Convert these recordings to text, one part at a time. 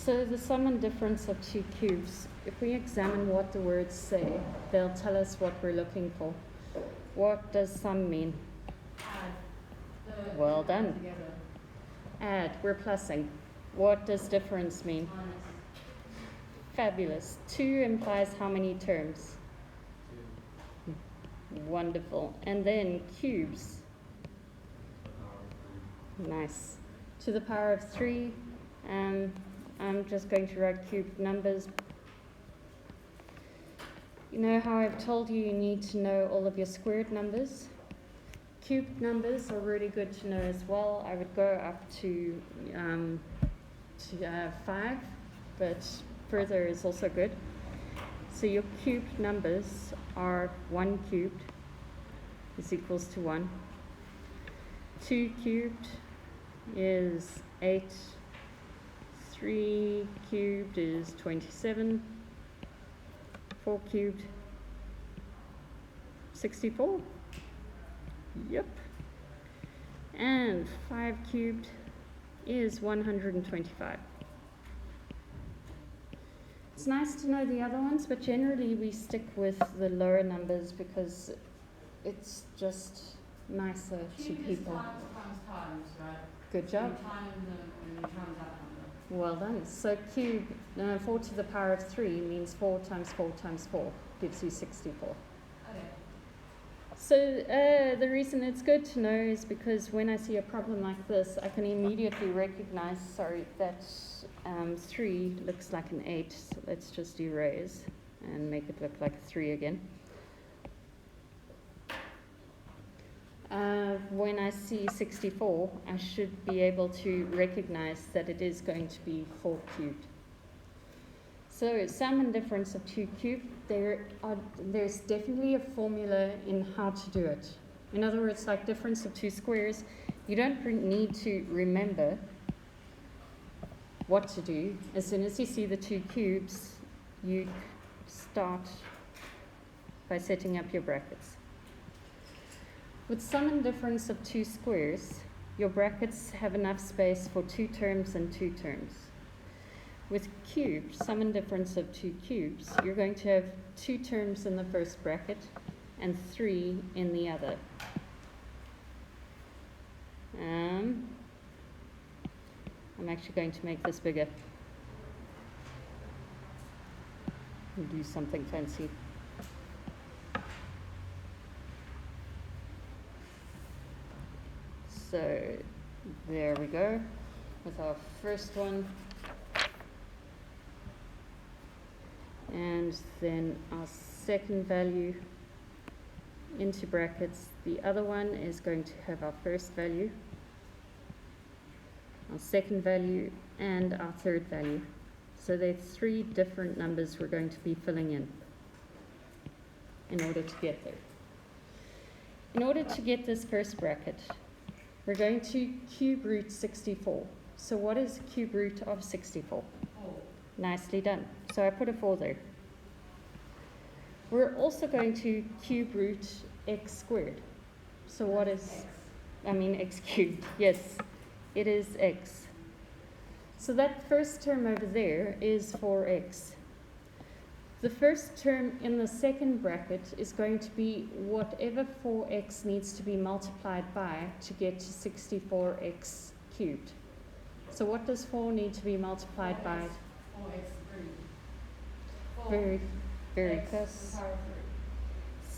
So the sum and difference of two cubes, if we examine what the words say, they'll tell us what we're looking for. What does sum mean? Add. Well done. Together. Add, we're plussing. What does difference mean? Minus. Fabulous. 2 implies how many terms? 2. Wonderful. And then cubes. Nice. To the power of 3. I'm just going to write cubed numbers. You know how I've told you need to know all of your squared numbers? Cubed numbers are really good to know as well. I would go up to 5, but further is also good. So your cubed numbers are 1 cubed is equals to 1. 2 cubed is 8. 3 cubed is 27. 4 cubed, 64. Yep. And 5 cubed is 125. It's nice to know the other ones, but generally we stick with the lower numbers because it's just nicer to people. Times, right? Good job. You times them and you times that number. Well done. So cube 4 to the power of 3 means 4 times 4 times 4 gives you 64. Okay. So the reason it's good to know is because when I see a problem like this, I can immediately recognize, that 3 looks like an 8. So let's just erase and make it look like a 3 again. When I see 64, I should be able to recognize that it is going to be 4 cubed. So sum and difference of 2 cubed, there's definitely a formula in how to do it. In other words, like difference of 2 squares, you don't need to remember what to do. As soon as you see the 2 cubes, you start by setting up your brackets. With sum and difference of 2 squares, your brackets have enough space for 2 terms and 2 terms. With cubes, sum and difference of 2 cubes, you're going to have 2 terms in the first bracket and 3 in the other. I'm actually going to make this bigger and do something fancy. So there we go with our first one. And then our second value into brackets. The other one is going to have our first value, our second value, and our third value. So there are 3 different numbers we're going to be filling in order to get there. In order to get this first bracket, we're going to cube root 64. So what is cube root of 64? 4. Nicely done. So I put a 4 there. We're also going to cube root x squared. So what is, x cubed. Yes, it is x. So that first term over there is 4x. The first term in the second bracket is going to be whatever 4x needs to be multiplied by to get to 64x cubed. So what does 4 need to be multiplied by? 4x3. Very, very close.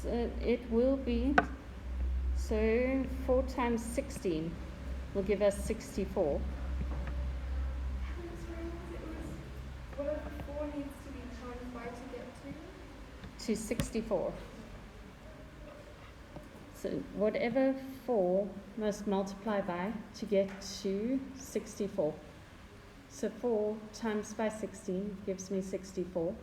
So it will be, 4 times 16 will give us 64. Whatever 4 needs to be times by to get To 64. So whatever 4 must multiply by to get to 64. So 4 times by 16 gives me 64.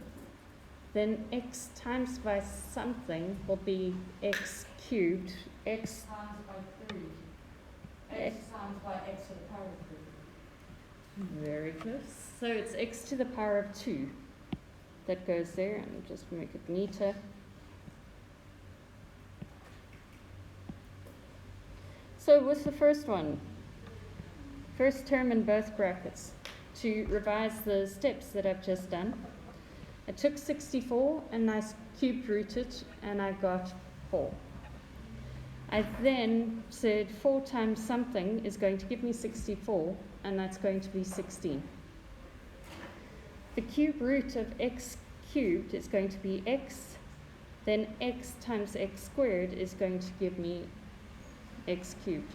Then x times by something will be x cubed. X Times by 3. X times by x to the power of 3. Very close. So it's x to the power of 2. That goes there, and just make it neater. So with the first one, first term in both brackets, to revise the steps that I've just done. I took 64 and I cube rooted and I got 4. I then said 4 times something is going to give me 64, and that's going to be 16. The cube root of x cubed is going to be x, then x times x squared is going to give me x cubed.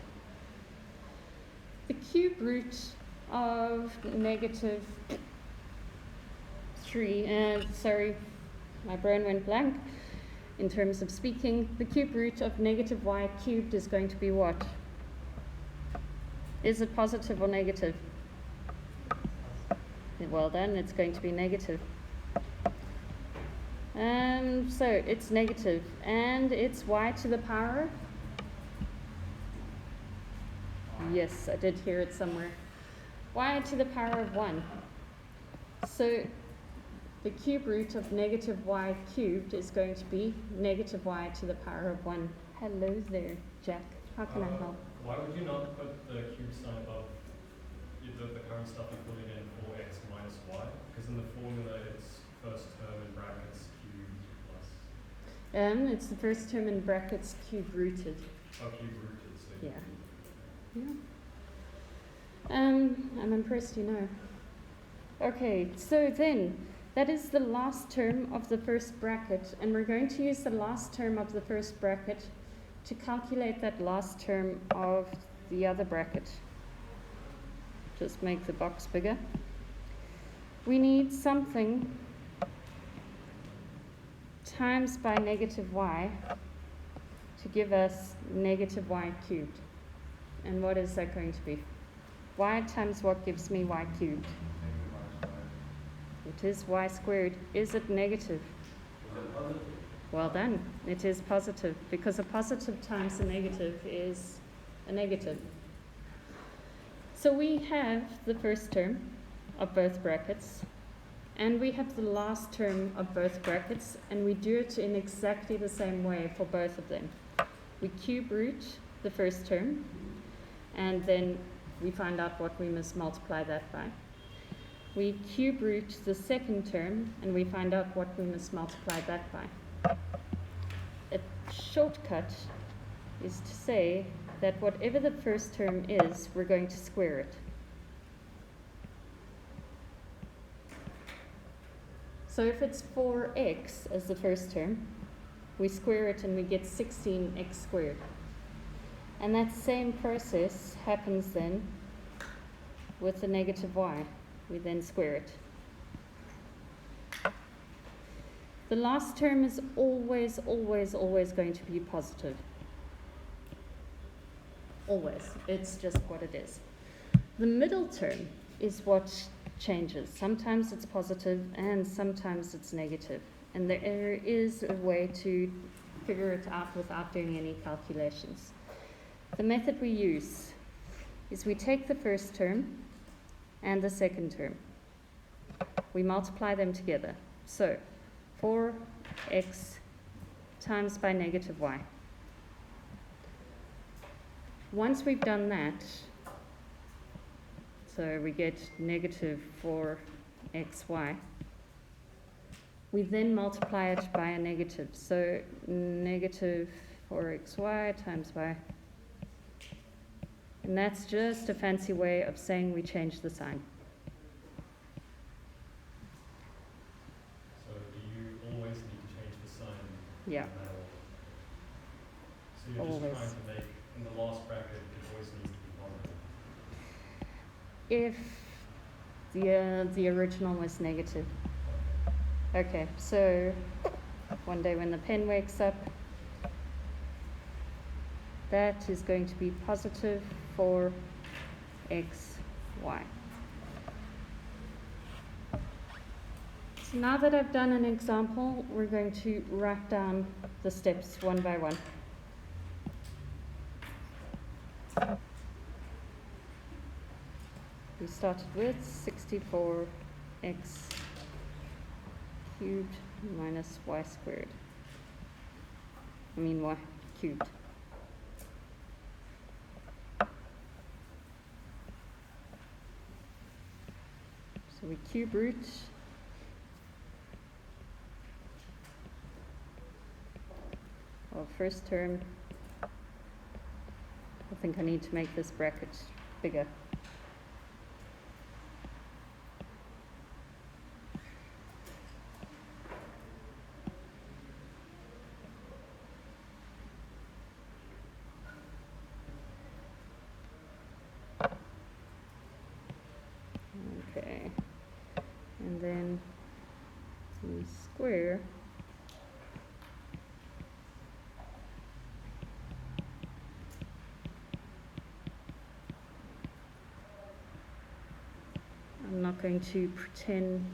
The cube root of negative 3, sorry, my brain went blank. In terms of speaking, the cube root of negative y cubed is going to be what? Is it positive or negative? Well done, it's going to be negative. So it's negative, and it's y to the power? Yes, I did hear it somewhere. Y to the power of 1. So the cube root of negative y cubed is going to be negative y to the power of 1. Hello there, Jack. How can I help? Why would you not put the cube sign above the current stuff you're putting in 4x minus y? Because in the formula it's first term in brackets cubed plus. It's the first term in brackets cube rooted. Oh, cube rooted, so Yeah. Yeah. I'm impressed, you know. Okay, so then that is the last term of the first bracket, and we're going to use the last term of the first bracket to calculate that last term of the other bracket. Just make the box bigger. We need something times by negative y to give us negative y cubed. And what is that going to be? Y times what gives me y cubed? It is y squared. Is it negative? Well done. It is positive, because a positive times a negative is a negative. So we have the first term of both brackets, and we have the last term of both brackets, and we do it in exactly the same way for both of them. We cube root the first term, and then we find out what we must multiply that by. We cube root the second term, and we find out what we must multiply that by. A shortcut is to say that whatever the first term is, we're going to square it. So if it's 4x as the first term, we square it and we get 16x squared. And that same process happens then with the negative y. We then square it. The last term is always, always, always going to be positive. Always. It's just what it is. The middle term is what changes. Sometimes it's positive and sometimes it's negative. And there is a way to figure it out without doing any calculations. The method we use is we take the first term and the second term. We multiply them together. So 4x times by negative y. Once we've done that, so we get negative 4xy, we then multiply it by a negative. So negative 4xy times by, and that's just a fancy way of saying we change the sign. So do you always need to change the sign? Yeah. No matter what? So you're Always. just trying to make, in the last bracket, it always needs to be positive. If the original was negative. Okay, so one day when the pen wakes up, that is going to be positive 4xy. So now that I've done an example, we're going to write down the steps one by one. We started with 64x cubed minus y squared. Y cubed. So we cube root. Well, first term. I think I need to make this bracket bigger. Okay, and then we square I'm not going to pretend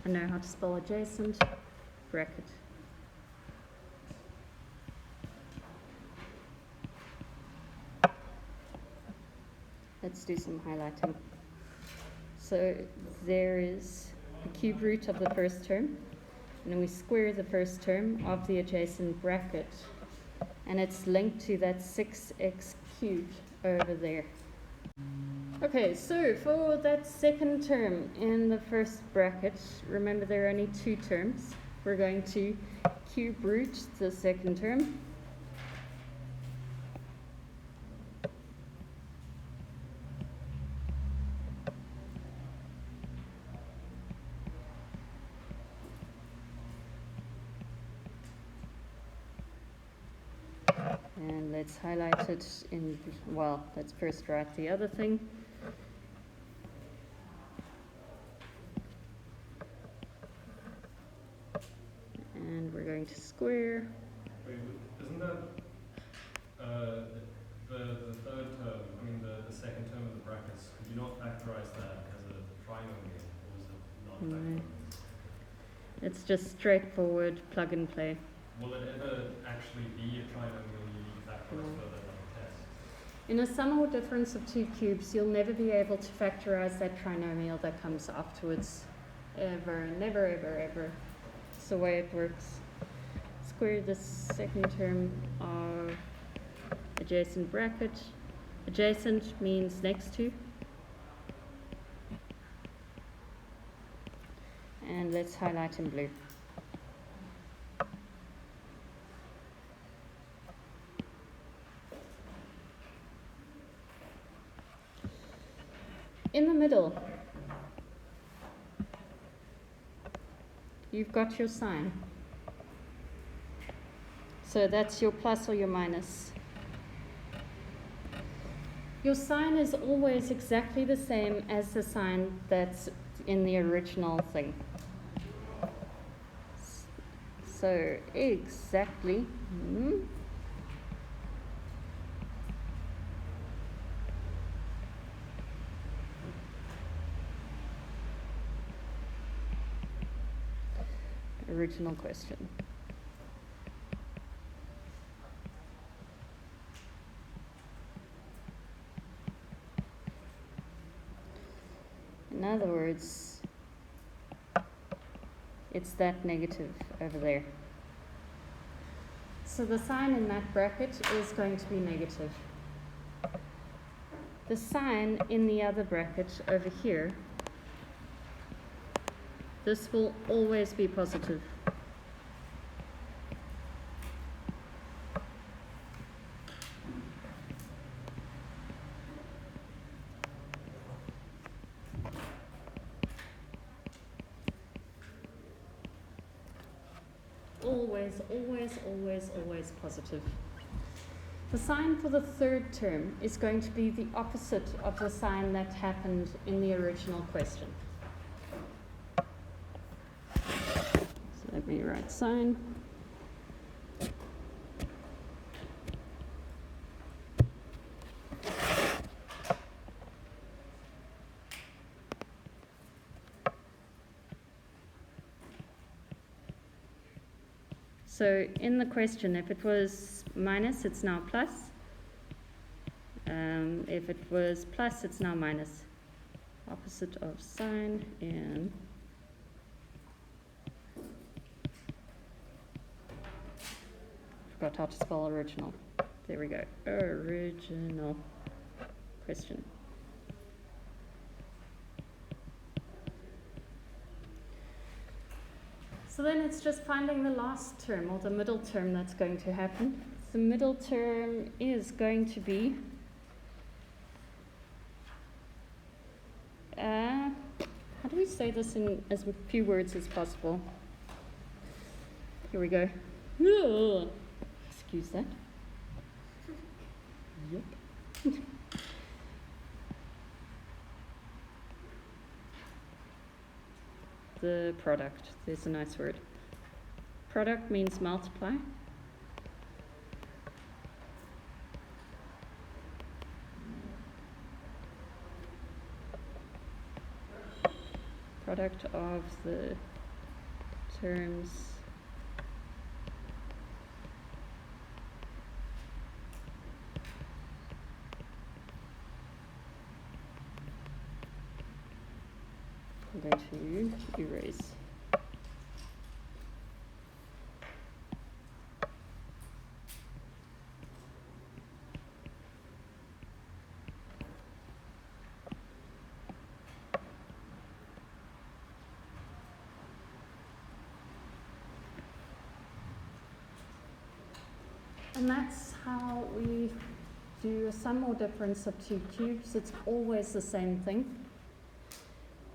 I know how to spell adjacent, bracket. Let's do some highlighting. So there is the cube root of the first term, and then we square the first term of the adjacent bracket, and it's linked to that 6x cubed over there. Okay, so for that second term in the first bracket, remember there are only two terms. We're going to cube root the second term. And let's highlight it in, well, let's first write the other thing. And we're going to square. Wait, isn't that the third term, I mean the second term of the brackets, could you not factorize that as a trinomial, or is it not No. factorized? It's just straightforward plug and play. Will it ever actually be a trinomial you need to factorize further like a test? In a sum or difference of two cubes, you'll never be able to factorize that trinomial that comes afterwards. Ever, never, ever, ever. It's the way it works. Square the second term of adjacent bracket. Adjacent means next to. And let's highlight in blue. In the middle, you've got your sign. So that's your plus or your minus. Your sign is always exactly the same as the sign that's in the original thing. So exactly. Original question. In other words, it's that negative over there. So the sign in that bracket is going to be negative. The sign in the other bracket over here, this will always be positive. Always, always, always, always positive. The sign for the third term is going to be the opposite of the sign that happened in the original question. So let me write sign. So in the question, if it was minus, it's now plus. If it was plus, it's now minus. Opposite of sign in forgot how to spell original. There we go. Original question. So then it's just finding the last term or the middle term that's going to happen. The middle term is going to be how do we say this in as few words as possible? Here we go. Ugh. Excuse that. Yep. The product. There's a nice word. Product means multiply. Product of the terms I'm going to erase. And that's how we do a sum or difference of two cubes. It's always the same thing.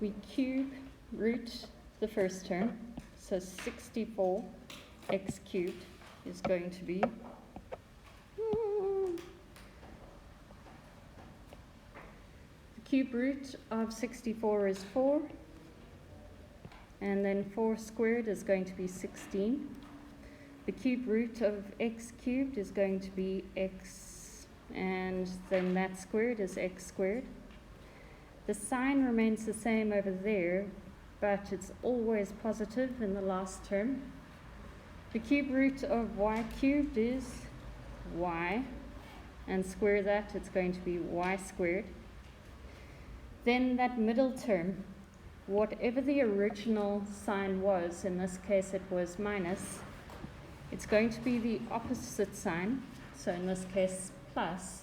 We cube root the first term, so 64 x cubed is going to be the cube root of 64 is 4, and then 4 squared is going to be 16. The cube root of x cubed is going to be x, and then that squared is x squared. The sign remains the same over there, but it's always positive in the last term. The cube root of y cubed is y, and square that, it's going to be y squared. Then that middle term, whatever the original sign was, in this case it was minus, it's going to be the opposite sign, so in this case plus,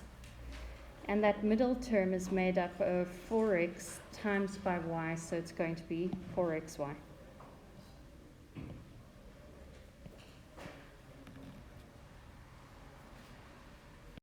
and that middle term is made up of 4x times by y, so it's going to be 4xy.